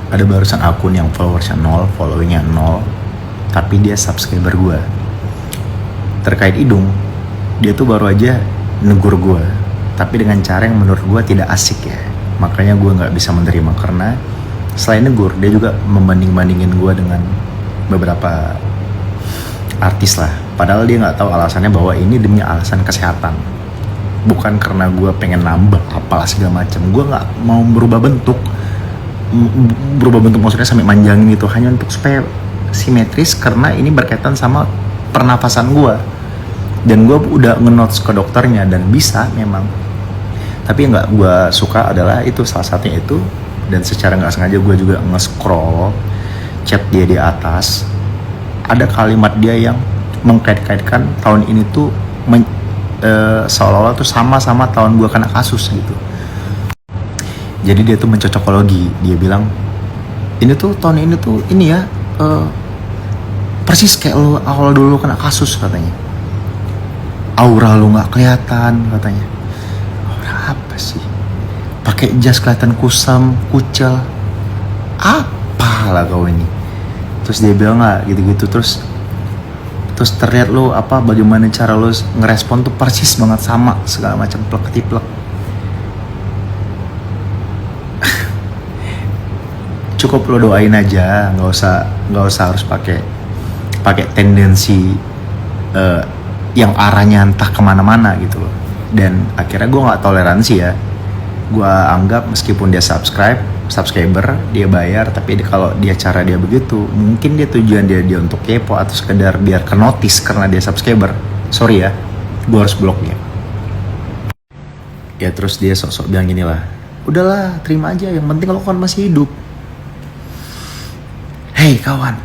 ada barusan akun yang followersnya 0, followingnya 0, tapi dia subscriber gue. Terkait hidung, dia tuh baru aja negur gue, tapi dengan cara yang menurut gue tidak asik ya. Makanya gue nggak bisa menerima, karena selain negur, dia juga membanding-bandingin gue dengan beberapa artis lah. Padahal dia nggak tahu alasannya bahwa ini demi alasan kesehatan, bukan karena gue pengen nambah apalah segala macam. Gue nggak mau berubah bentuk, maksudnya sampai manjangin gitu, hanya untuk supaya simetris, karena ini berkaitan sama pernafasan gue. Dan gue udah nge-notes ke dokternya dan bisa memang. Tapi yang nggak gue suka adalah itu, salah satunya itu. Dan secara nggak sengaja gue juga nge-scroll chat dia di atas, ada kalimat dia yang mengkait-kaitkan tahun ini tuh seolah-olah tuh sama-sama tahun gue kena kasus gitu. Jadi dia tuh mencocokologi, dia bilang ini tuh tahun ini tuh ini ya persis kayak lo awal dulu kena kasus katanya. Aura lo nggak kelihatan katanya. Aura apa sih? Pakai jas kelihatan kusam, kucel. Apalah kau ini? Terus dia bilang nggak gitu-gitu, terus terlihat lo apa, bagaimana cara lo ngerespon tuh persis banget sama segala macam, plek ketiplek. Cukup lo doain aja, nggak usah harus pakai tendensi yang arahnya entah kemana-mana gitu loh. Dan akhirnya gue nggak toleransi ya. Gue anggap meskipun dia subscriber, dia bayar, tapi kalau dia cara dia begitu, mungkin dia tujuan dia untuk kepo atau sekedar biar ke notice karena dia subscriber. Sorry ya, gue harus blok dia. Ya terus dia sok-sok bilang gini lah, udahlah terima aja, yang penting lo kan masih hidup. Hei kawan,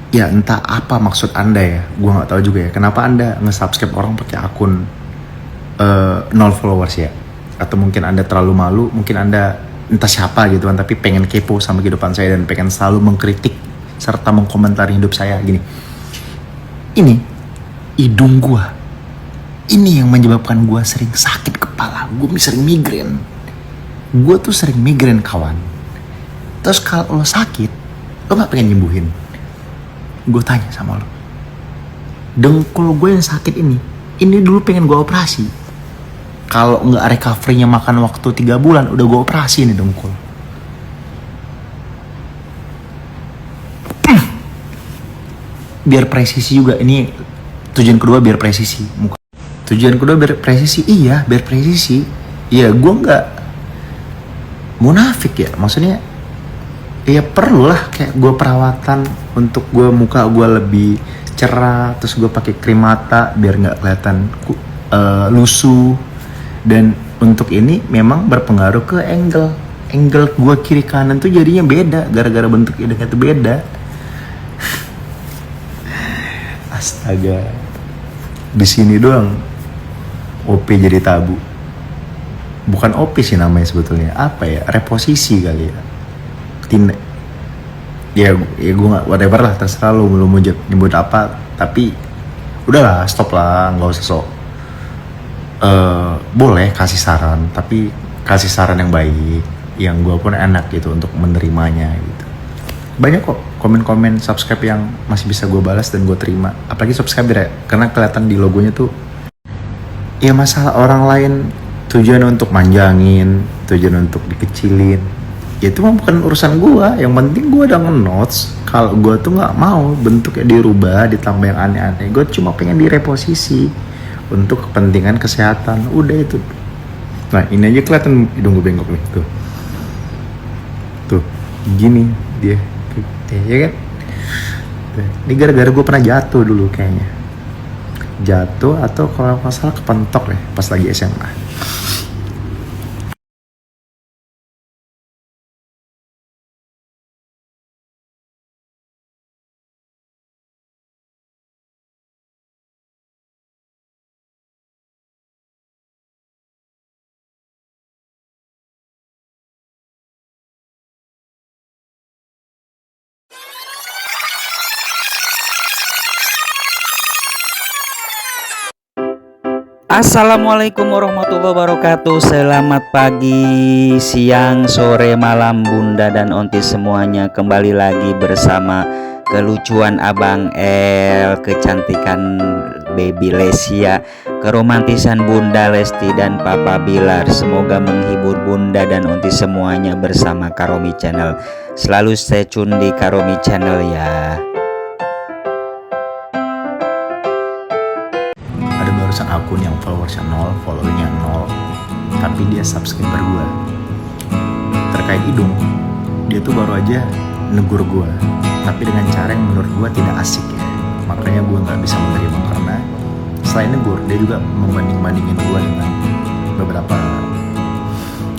ya entah apa maksud anda ya, gue nggak tahu juga ya, kenapa anda nge-subscribe orang pakai akun 0 followers ya. Atau mungkin anda terlalu malu, mungkin anda entah siapa gitu kan, tapi pengen kepo sama kehidupan saya dan pengen selalu mengkritik serta mengkomentari hidup saya gini. Ini hidung gue, ini yang menyebabkan gue sering sakit kepala, gue sering migrain. Gue tuh sering migrain kawan. Terus kalau lo sakit, lo gak pengen nyembuhin? Gue tanya sama lo, dengkul gue yang sakit ini dulu pengen gue operasi. Kalau nggak recovery-nya makan waktu 3 bulan, udah gue operasi nih dengkul. Biar presisi juga, ini tujuan kedua biar presisi. Tujuan kedua biar presisi, iya biar presisi. Iya gue nggak munafik ya, maksudnya ya perlu lah kayak gue perawatan untuk gue muka gue lebih cerah, terus gue pakai krim mata biar nggak kelihatan lusuh. Dan untuk ini memang berpengaruh ke angle gue kiri kanan tuh jadinya beda gara-gara bentuk hidungnya tuh beda. Astaga, di sini doang OP jadi tabu. Bukan OP sih namanya sebetulnya, apa ya, reposisi kali ya. Ya gue nggak, whatever lah, terserah lo mau nyebut apa, tapi udahlah stop lah, nggak usah sok. Boleh kasih saran, tapi kasih saran yang baik, yang gue pun enak gitu untuk menerimanya gitu. Banyak kok komen-komen subscribe yang masih bisa gue balas dan gue terima, apalagi subscriber ya, karena kelihatan di logonya tuh ya masalah orang lain, tujuan untuk manjangin, tujuan untuk dikecilin, ya itu mah bukan urusan gue. Yang penting gue udah nge-notes kalau gue tuh nggak mau bentuknya dirubah, ditambah yang aneh-aneh. Gue cuma pengen direposisi untuk kepentingan kesehatan, udah itu. Nah ini aja kelihatan hidung gue bengkok nih, tuh gini dia, ya kan. Ini gara-gara gue pernah jatuh dulu kayaknya, atau kalau nggak salah kepentok ya pas lagi SMA. Assalamualaikum warahmatullahi wabarakatuh. Selamat pagi, siang, sore, malam Bunda dan Onti semuanya. Kembali lagi bersama kelucuan Abang El, kecantikan Baby Lesia, keromantisan Bunda Lesti dan Papa Bilar. Semoga menghibur Bunda dan Onti semuanya bersama Karomi Channel. Selalu stay tune di Karomi Channel ya. Ada barusan akun yang followersnya 0, followernya 0, tapi dia subscriber gue. Terkait hidung, dia tuh baru aja negur gue, tapi dengan cara yang menurut gue tidak asik ya. Makanya gue nggak bisa menerima, karena selain negur, dia juga membanding-bandingin gue dengan beberapa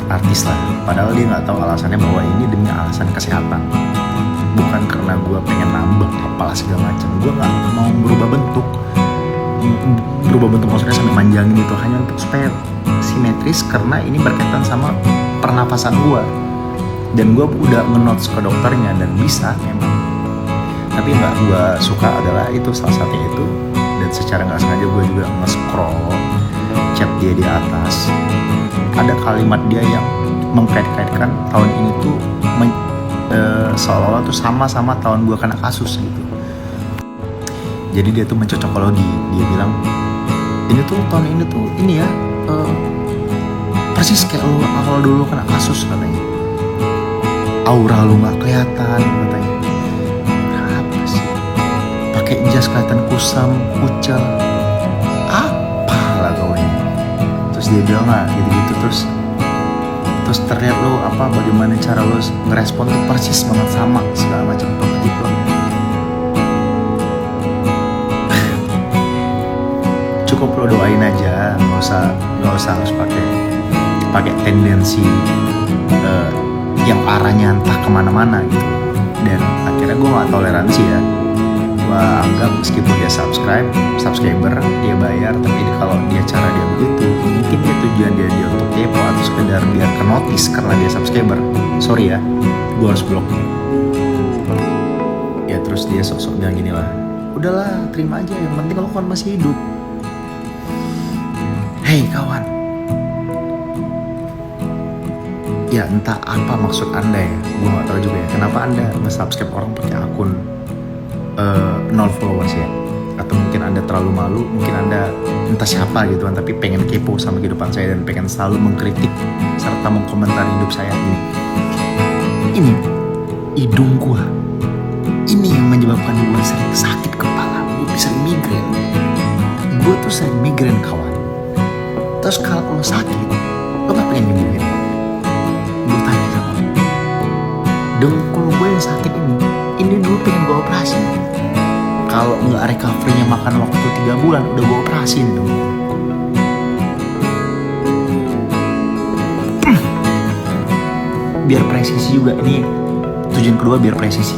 artis lah. Padahal dia nggak tahu alasannya bahwa ini demi alasan kesehatan, bukan karena gue pengen nambah apalah segala macam. Gue nggak mau berubah bentuk maksudnya sampai manjangin itu, hanya untuk supaya simetris, karena ini berkaitan sama pernafasan gue. Dan gue udah ngenotes ke dokternya dan bisa memang. Tapi yang gak gue suka adalah itu, salah satunya itu. Dan secara gak sengaja gue juga nge-scroll chat dia di atas, ada kalimat dia yang mengkait-kaitkan tahun ini tuh seolah-olah tuh sama-sama tahun gue kena kasus gitu. Jadi dia tuh mencocokologi, dia bilang ini tuh tahun ini tuh ini ya persis kayak lo awal dulu kena kasus katanya. Aura lu nggak kelihatan katanya. Apa sih? Pakai jas kelihatan kusam, kucel. Apalah kau ini. Terus dia bilang lah gitu-gitu, terus terlihat lo bagaimana cara lo ngerespon tuh persis banget sama segala macam diplom. Cukup lo doain aja, nggak usah harus pakai tendensi yang arahnya entah kemana-mana gitu. Dan akhirnya gue nggak toleransi ya. Gue anggap meskipun dia subscriber dia bayar, tapi kalau dia cara dia begitu, mungkin dia tujuan dia untuk kepo atau sekedar biar ke notice karena dia subscriber. Sorry ya, gue harus blok. Ya terus dia sok-sok bilang gini lah, udahlah terima aja, yang penting kalau kawan masih hidup. Hei kawan, ya entah apa maksud anda ya, gue gak tahu juga ya, kenapa anda nge-subscribe orang pakai akun 0 followers ya. Atau mungkin anda terlalu malu, mungkin anda entah siapa gitu kan, tapi pengen kepo sama kehidupan saya dan pengen selalu mengkritik serta mengkomentari hidup saya. Ini hidung gue, ini yang menyebabkan gue sering sakit kepala, gue bisa migrain. Gue tuh sering migrain kawan. Terus kalau lo sakit, lo gak pengen nyembuhin? Gue tanya sama lo, dengkul gue yang sakit ini dulu pengen gue operasi. Kalau gak recovery-nya makan waktu 3 bulan, udah gue operasin dong. Biar presisi juga, ini tujuan kedua biar presisi.